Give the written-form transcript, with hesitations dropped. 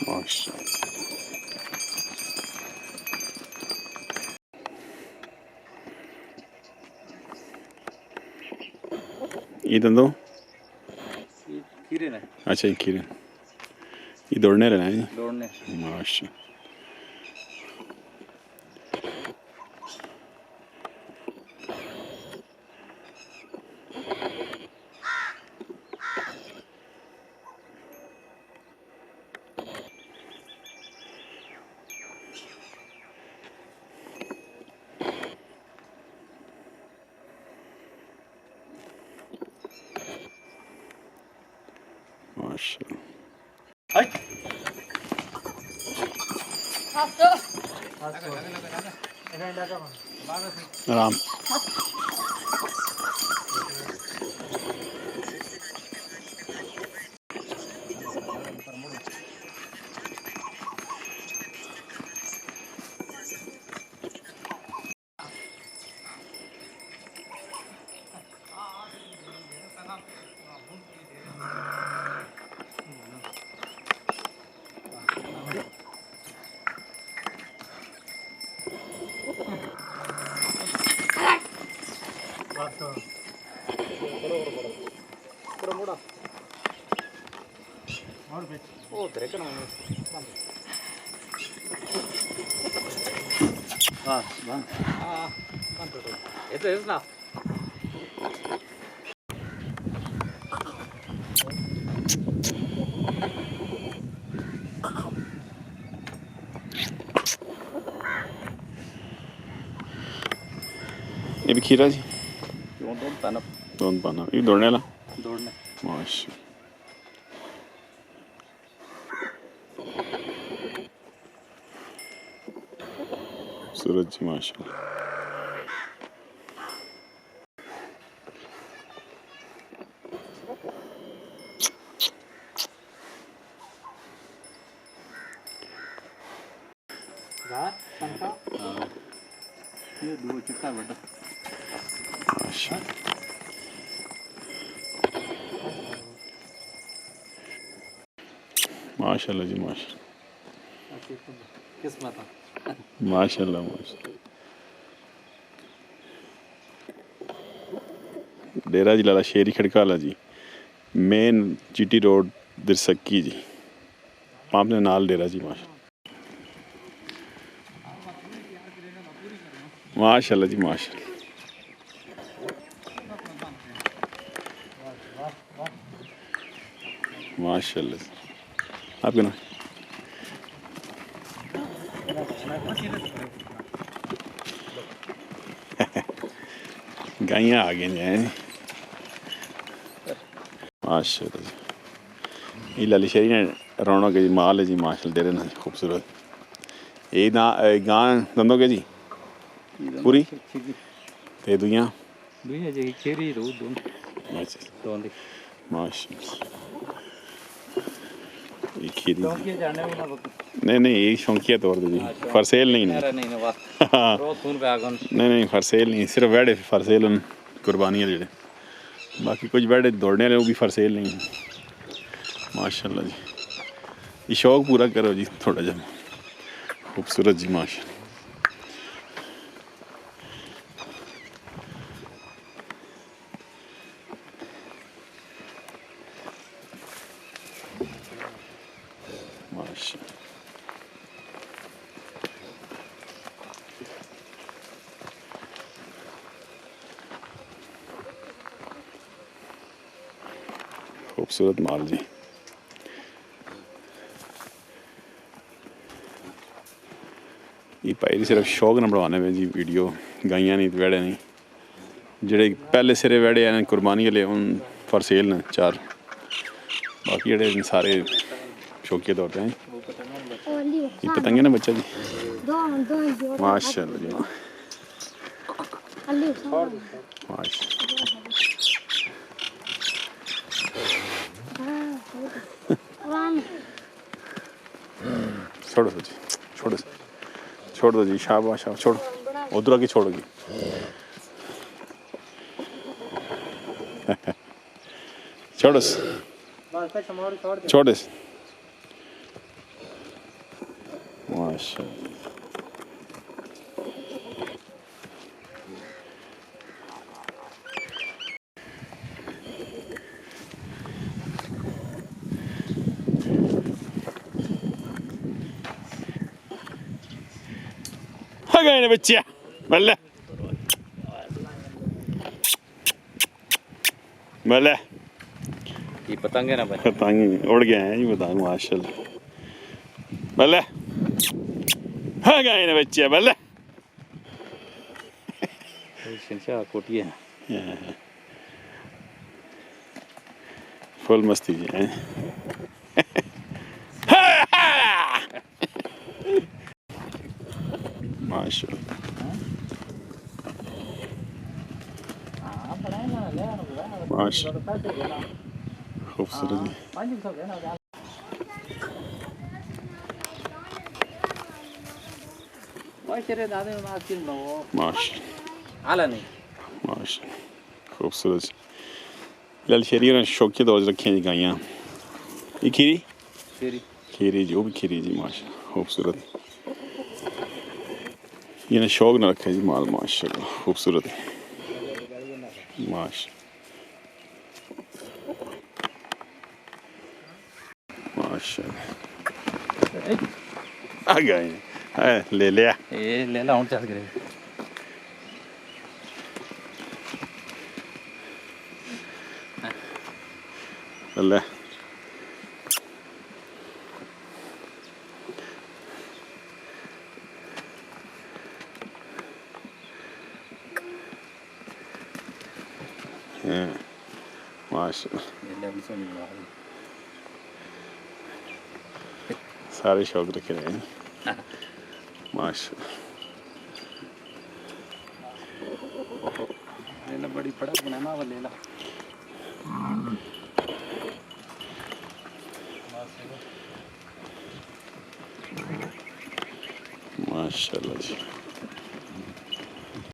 माशाल्लाह। ये दंदो खीरे ने। अच्छा ये खीरे ये दौड़ने रहना है दौड़ने माशाल्लाह। आराम ये भी खीरा जी दोन पाना ये दौड़ने वाला माशा सूरज जी माशा ये दो चिट्टा बड़ा माशा माशाल्लाह जी माशाल्लाह किस्मत माशाल्लाह माशाल्लाह। डेरा जी लाला शेरी खड़काला जी main GT road दिरसक्की G pump ने नाल डेरा जी माशाल्लाह जी माशाल्लाह माशाल्लाह। आपके ना गाइयाँ आ गई हैं माशाल्लाह जी। ये लाली शेरी ने रौनक जी माल है जी माशाल्लाह डेरे ना खूबसूरत ये ना गां दंदोगे जी पूरी ते दुइयां माशाल्लाह ये खीरी नहीं ये शौकिया तौर पर जी फरसेल नहीं नहीं फरसेल नहीं सिर्फ वैडे फरसेल कुर्बानियाँ जेड़े बाकी कुछ वैडे दौड़ने वाले वो भी फरसेल नहीं माशाल्लाह जी। ये शौक पूरा करो जी थोड़ा जा खूबसूरत जी माशाल्लाह माशाल्लाह। खूबसूरत माल जी। ये भाई सिर्फ शौक ना बनवाने में जी वीडियो गाइयां नहीं तो वैड़े नहीं जेह्ड़े पैह्ले सिरे वैड़े हैं कुर्बानी आह्ले हून फॉर सेल न 4 बाकी जेह्ड़े सारे शौकिया तौर पर हैं ये पतंगे ना बच्चा जी माशाल्लाह जी छोड़ो जी छोड़ दो जी शाबाश शाबाश छोड़ो उधर आके छोड़ोगी छोड़ो छोड़ माशाल्लाह गए ने बच्चे बल्ले बल्ले ये पतंगे ना बने पतंग उड़ गए हैं जी पतंग माशाल्लाह बल्ले गए ने बच्चे बल्ले शिनशा कोटी है फुल मस्ती जी हैं माशाल्लाह माशाल्लाह खूबसूरत जी माशाल्लाह खूबसूरत लाल शेरी ने शौकिया तौर रखी जी गाइयाँ ये खीरी जी वो भी खीरी जी माशा खूबसूरत ये ने शौक ना रखे जी माल माशाल्लाह खूबसूरत माशा माशाल्लाह आ गए ले लिया ले ला चल करे अल्लाह माशाल्लाह सारे शौक रखे रहे हैं माशाल्लाह बड़ी बड़ा बनाना वाले ला माशाल्लाह जी